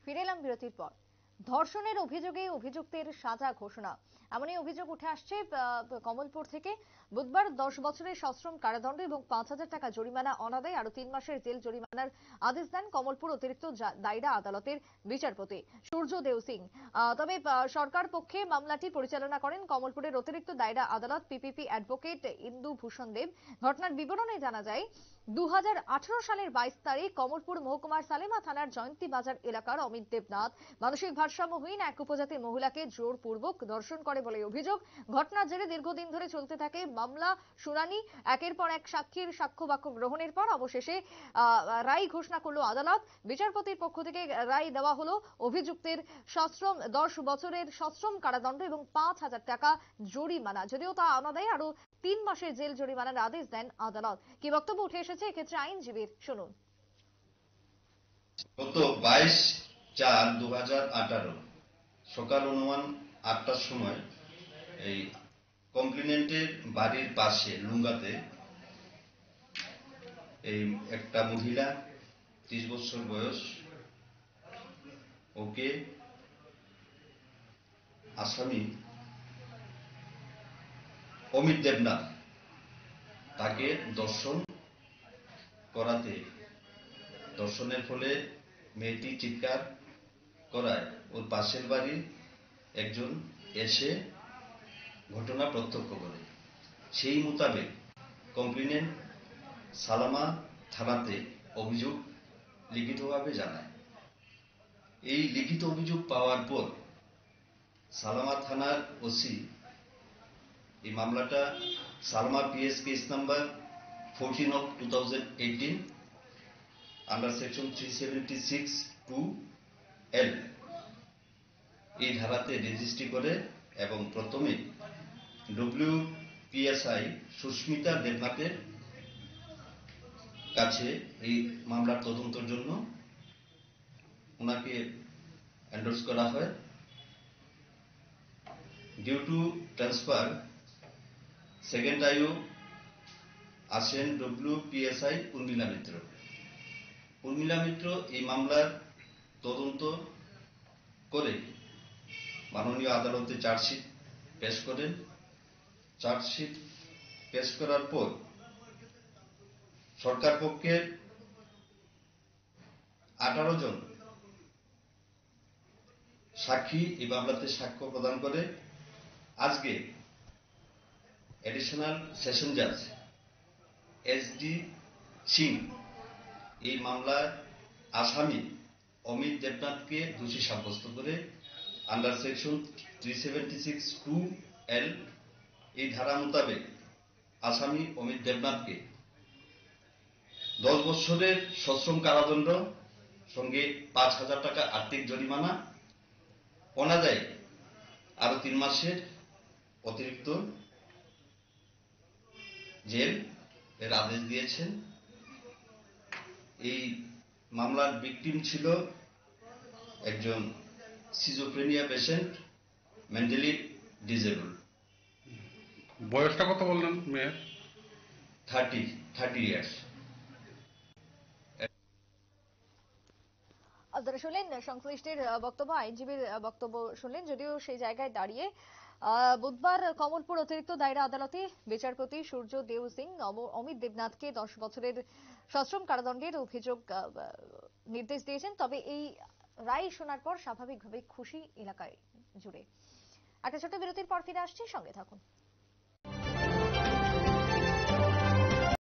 ফিরে এলাম বিরতির পর। ধর্ষণের অভিযোগে অভিযুক্তের সাজা ঘোষণা, এমনই অভিযোগ উঠে আসছে কমলপুর থেকে। বুধবার 10 বছরের সশ্রম কারাদণ্ড এবং 5,000 টাকা জরিমানা অনাদায় আরো 3 মাসের জেল জরিমানার আদেশ দেন কমলপুর অতিরিক্ত দায়রা আদালতের বিচারপতি সূর্য দেও সিং। তবে সরকার পক্ষে মামলাটি পরিচালনা করেন কমলপুরের অতিরিক্ত দায়রা আদালত পিপিপি অ্যাডভোকেট ইন্দু ভূষণ দেব। ঘটনার বিবরণে জানা যায়, 2018 সালের 22 তারিখ কমলপুর মহকুমার সালেমা থানার জয়ন্তী বাজার এলাকার অমিত দেবনাথ মানসিক ভারসাম্যহীন এক উপজাতি মহিলাকে জোরপূর্বক ধর্ষণ করে বলে অভিযোগ। ঘটনার জেরে দীর্ঘদিন ধরে চলতে থাকে মামলা শুনানি। একের পর এক সাক্ষীর সাক্ষ্য বাক্য গ্রহণের পর অবশেষে রায় ঘোষণা করলো আদালত। বিচারপতির পক্ষ থেকে রায় দেওয়া হলো অভিযুক্তের 10 বছরের সশ্রম কারাদণ্ড এবং 5,000 টাকা জরিমানা, যদিও তা অনাদায়ে আরো 3 মাসের জেল জরিমানার আদেশ দেন আদালত। কি বক্তব্য উঠে এসেছে এক্ষেত্রে আইনজীবীর, শুনুন। গত 22/4/2018 সকাল অনুমান 8টার সময় এই কমপ্লেনেন্টের বাড়ির পাশে লুঙ্গাতে এই একটা মহিলা 30 বছর বয়স, ওকে আসামি অমিত দেবনাথ তাকে দর্শনের ফলে মেয়েটি চিৎকার করায় ওর পাশের বাড়ির একজন এসে ঘটনা প্রত্যক্ষ করে। সেই মোতাবেক কমপ্লেনেন্ট সালামা থানাতে অভিযোগ লিখিতভাবে জানায়। এই লিখিত অভিযোগ পাওয়ার পর সালামা থানার ওসি এই মামলাটা Salma PS case number 14/2018 under section 376(2)L এই ধারাতে রেজিস্ট্রি করে এবং প্রথমে WPSI সুস্মিতা দেবনাথের কাছে এই মামলার তদন্তের জন্য ওনাকে এন্ডোর্স করা হয়। ডিউ টু ট্রান্সফার সেকেন্ড আইও আসেন WPSI উর্মিলা মিত্র। উর্মিলা মিত্র এই মামলার তদন্ত করে মাননীয় আদালতে চার্জশিট পেশ করেন। চার্জশিট পেশ করার পর সরকার পক্ষের 18 জন সাক্ষী এই মামলাতে সাক্ষ্য প্রদান করে। আজকে এডিশনাল সেশন জাজ SD সিং এই মামলার আসামি অমিত দেবনাথকে দোষী সাব্যস্ত করে আন্ডার সেকশন 376(2)L এই ধারা মোতাবেক আসামি অমিত দেবনাথকে 10 বছরের সশ্রম কারাদণ্ড সঙ্গে 5,000 টাকা আর্থিক জরিমানা অনাদায়ে আরো 3 মাসের অতিরিক্ত জেল এর আদেশ দিয়েছেন। এই মামলার ভিকটিম ছিল একজন সিজোফ্রেনিয়া পেশেন্ট, মেন্টালি ডিসেবল। বয়সটা কত বললেন মেয়ের? 30 ইয়ার্স। আপনারা শুনলেন সংশ্লিষ্টের বক্তব্য, আইনজীবীর বক্তব্য শুনলেন। যদিও সেই জায়গায় দাঁড়িয়ে বুধবার কমলপুর অতিরিক্ত দায়রা আদালতে বিচারপতি সূর্য দেও সিং অমিত দেবনাথকে 10 বছরের সশ্রম কারাদণ্ডের অভিযোগ নির্দেশ দিয়েছেন। তবে এই রায় শোনার পর স্বাভাবিকভাবে খুশি এলাকায় জুড়ে। একটা ছোট বিরতির পর ফিরে আসছি, সঙ্গে থাকুন।